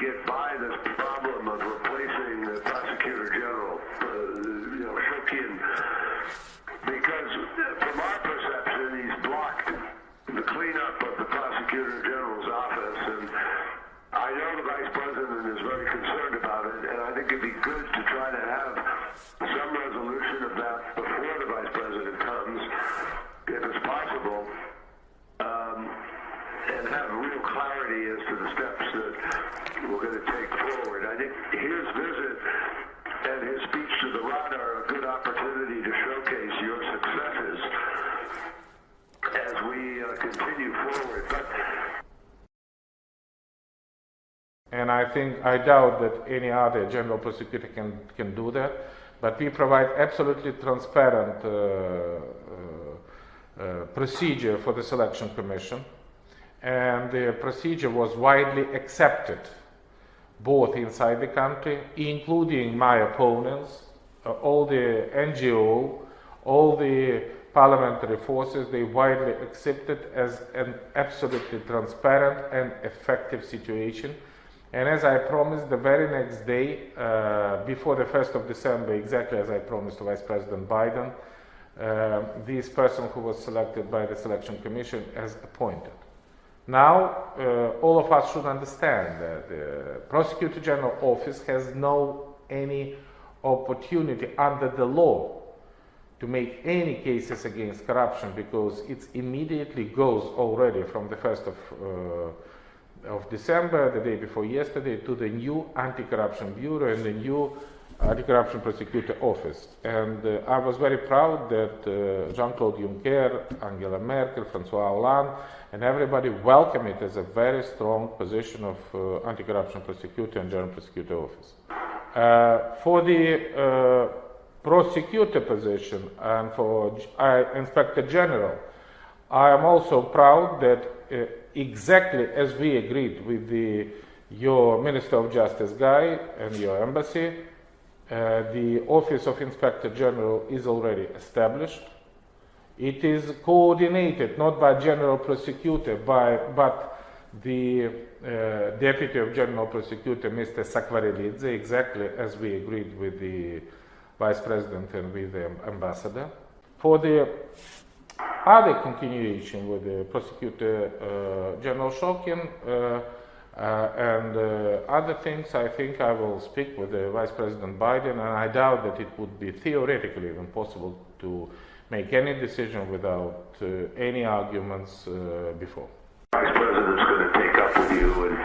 get by this problem of replacing the prosecutor general, Shokin, because from our perception, he's blocked the cleanup of the prosecutor general's office, and I know the vice president is very concerned about it, and I think it'd be good to try to have some resolution of that before the vice president comes, if it's possible, and have real clarity as to the steps that we're going to take forward. I think his visit and his speech to the Rod are a good opportunity to showcase your successes as we continue forward. And I doubt that any other general prosecutor can do that, but we provide absolutely transparent procedure for the selection commission, and the procedure was widely accepted both inside the country, including my opponents, all the NGO, all the parliamentary forces. They widely accepted as an absolutely transparent and effective situation. And as I promised, the very next day, before the 1st of December, exactly as I promised to Vice President Biden, this person who was selected by the Selection Commission as appointed. Now, all of us should understand that the Prosecutor General Office has any opportunity under the law to make any cases against corruption, because it immediately goes already from the 1st of December, the day before yesterday, to the new Anti-Corruption Bureau and the new Anti-Corruption Prosecutor Office. And I was very proud that Jean-Claude Juncker, Angela Merkel, François Hollande, and everybody welcomed it as a very strong position of Anti-Corruption Prosecutor and General Prosecutor Office. For the prosecutor position and for Inspector General, I am also proud that exactly as we agreed with your Minister of Justice guy and your embassy, the Office of Inspector General is already established. It is coordinated not by General Prosecutor, but the Deputy of General Prosecutor, Mr. Sakvarilidze, exactly as we agreed with the Vice President and with the Ambassador. For the other continuation with the Prosecutor General Shokin and other things, I think I will speak with the Vice President Biden, and I doubt that it would be theoretically even possible to make any decision without any arguments before. Vice President's going to take up with you, and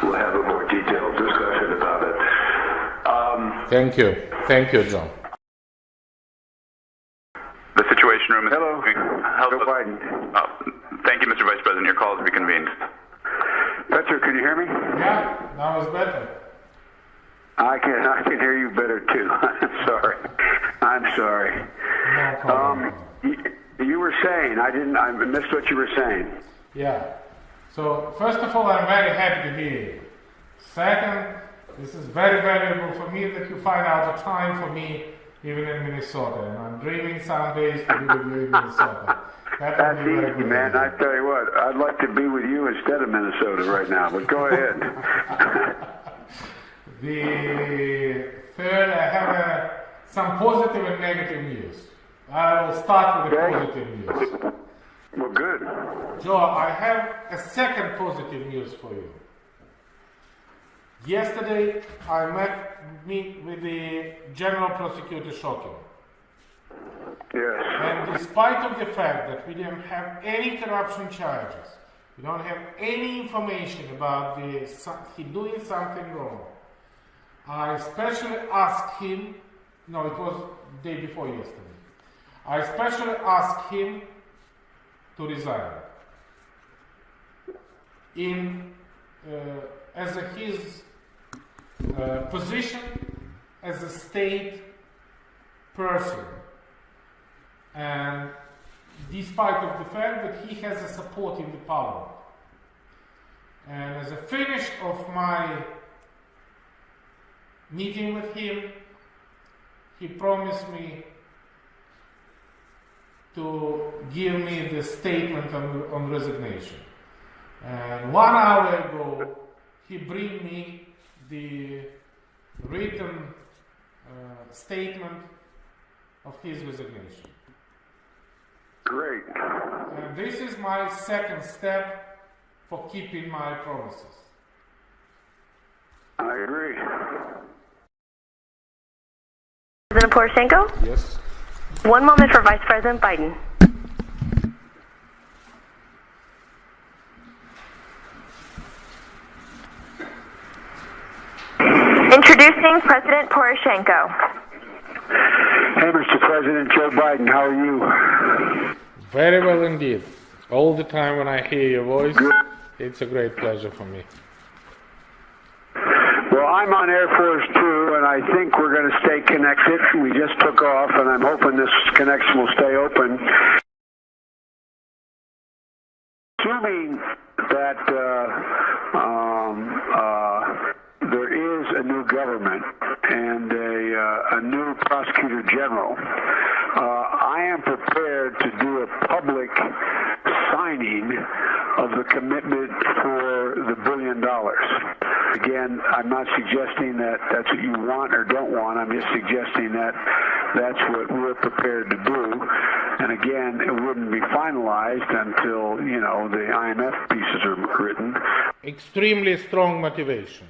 we'll have a more detailed discussion about it. Thank you. Thank you, John. The Situation Room is... Hello. Joe Biden. Thank you, Mr. Vice President. Your call has been convened. Petro, can you hear me? Yeah, now it's better. I can hear you better too. I'm sorry. No problem. You were saying, I missed what you were saying. Yeah. So, first of all, I'm very happy to hear you. Second, this is very valuable for me that you find out a time for me even in Minnesota. And I'm dreaming some days to be with you in Minnesota. That's easy, man. I tell you what, I'd like to be with you instead of Minnesota right now, but go ahead. The third, I have some positive and negative news. I will start with the positive news. Well, good. Joe, I have a second positive news for you. Yesterday, I met with the General Prosecutor Shokin. Yes. And despite of the fact that we didn't have any corruption charges, we don't have any information about he doing something wrong, I especially asked him, no, it was the day before yesterday, I especially asked him to resign as his position as a state person, and despite of the fact that he has a support in the parliament. And as a finish of my meeting with him, he promised me to give me the statement on resignation. And 1 hour ago, he bring me the written statement of his resignation. Great. And this is my second step for keeping my promises. I agree. President Poroshenko? Yes. 1 moment for Vice President Biden. Introducing President Poroshenko. Hey, Mr. President Joe Biden, how are you? Very well indeed. All the time when I hear your voice, it's a great pleasure for me. Well, I'm on Air Force 2, and I think we're going to stay connected. We just took off, and I'm hoping this connection will stay open. Assuming that there is a new government and a new prosecutor general, I am prepared to do a public signing of the commitment for the $1 billion. Again, I'm not suggesting that that's what you want or don't want. I'm just suggesting that that's what we're prepared to do. And again, it wouldn't be finalized until, the IMF pieces are written. Extremely strong motivation.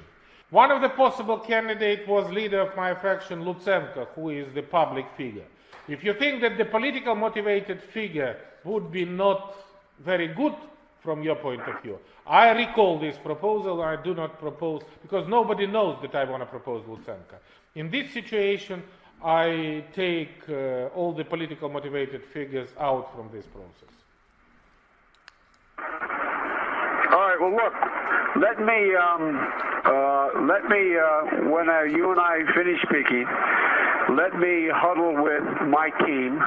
One of the possible candidates was leader of my faction, Lutsenko, who is the public figure. If you think that the political motivated figure would be not very good from your point of view, I recall this proposal. I do not propose, because nobody knows that I want to propose Lutsenko. In this situation, I take all the political motivated figures out from this process. All right, well, look, let me when you and I finish speaking, let me huddle with my team,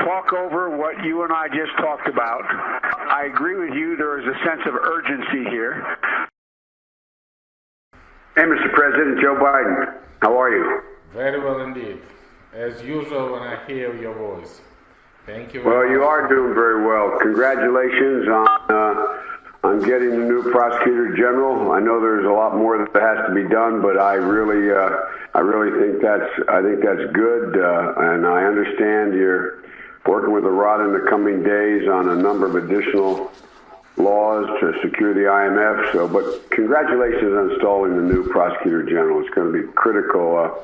talk over what you and I just talked about. I agree with you, there is a sense of urgency here. Hey, Mr. President Joe Biden, how are you? Very well indeed. As usual when I hear your voice. Thank you very Well, much. you are doing very well. Congratulations on getting the new prosecutor general. I know there's a lot more that has to be done, but I really think that's good, and I understand you're working with a rod in the coming days on a number of additional laws to secure the IMF. But congratulations on installing the new prosecutor general. It's going to be critical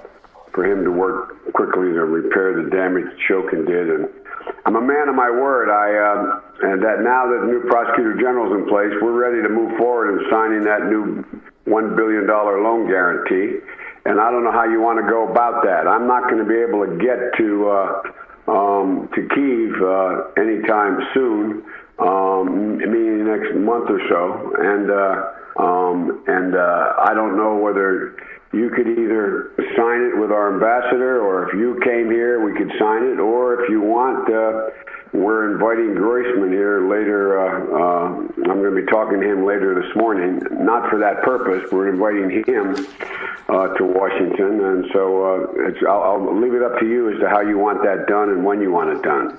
for him to work quickly to repair the damage Shokin did. And I'm a man of my word. And that now that the new prosecutor general is in place, we're ready to move forward in signing that new $1 billion loan guarantee. And I don't know how you want to go about that. I'm not going to be able to get to Kyiv anytime soon, meaning the next month or so. And I don't know whether you could either sign it with our ambassador, or if you came here, we could sign it, or if you want, we're inviting Groisman here later. I'm going to be talking to him later this morning, not for that purpose. We're inviting him to Washington, and so I'll leave it up to you as to how you want that done and when you want it done.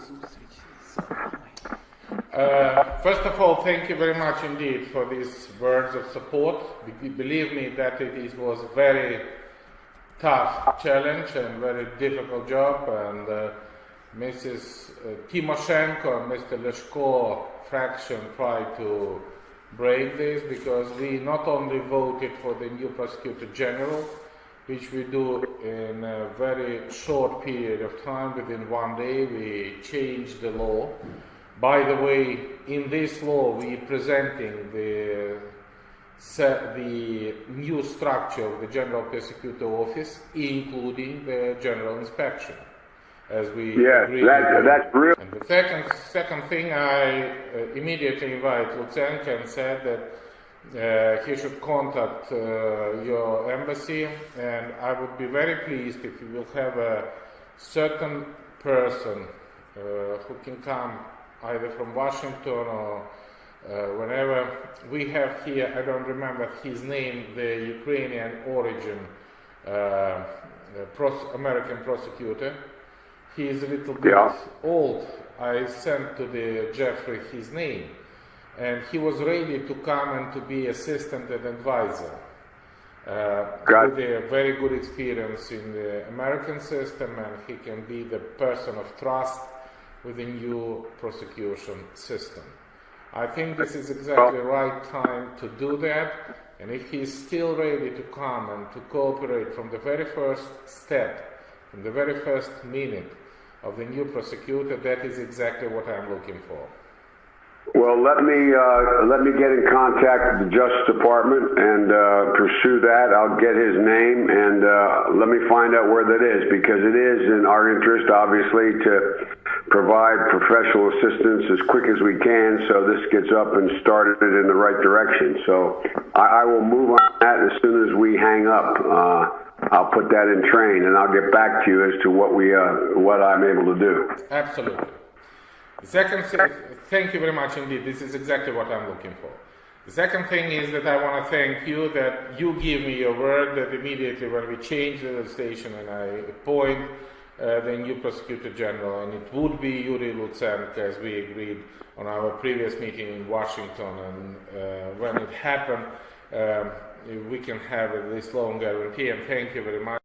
First of all, thank you very much indeed for these words of support. Believe me that it was a very tough challenge and very difficult job, and Mrs. Timoshenko and Mr. Leshko fraction tried to break this, because we not only voted for the new prosecutor general, which we do in a very short period of time, within 1 day we changed the law. By the way, in this law we are presenting the new structure of the General Prosecutor Office, including the General Inspection, as we agreed. That's real. And the second thing, I immediately invite Lutsenko and said that he should contact your embassy, and I would be very pleased if you will have a certain person who can come either from Washington or whenever. We have here, I don't remember his name, the Ukrainian origin American prosecutor. He is a little bit old. I sent to the Jeffrey his name, and he was ready to come and to be assistant and advisor. with a very good experience in the American system, and he can be the person of trust with the new prosecution system. I think this is exactly the right time to do that, and if he is still ready to come and to cooperate from the very first step, from the very first minute of the new prosecutor, that is exactly what I'm looking for. Well, let me get in contact with the Justice Department and pursue that. I'll get his name and let me find out where that is, because it is in our interest, obviously, to provide professional assistance as quick as we can so this gets up and started in the right direction. So I will move on that as soon as we hang up. I'll put that in train, and I'll get back to you as to what I'm able to do. Absolutely. The second thing, thank you very much indeed. This is exactly what I'm looking for. The second thing is that I want to thank you that you give me your word that immediately when we change the legislation and I appoint the new Prosecutor General, and it would be Yuri Lutsenko, as we agreed on our previous meeting in Washington, and when it happened, we can have this long guarantee, and thank you very much.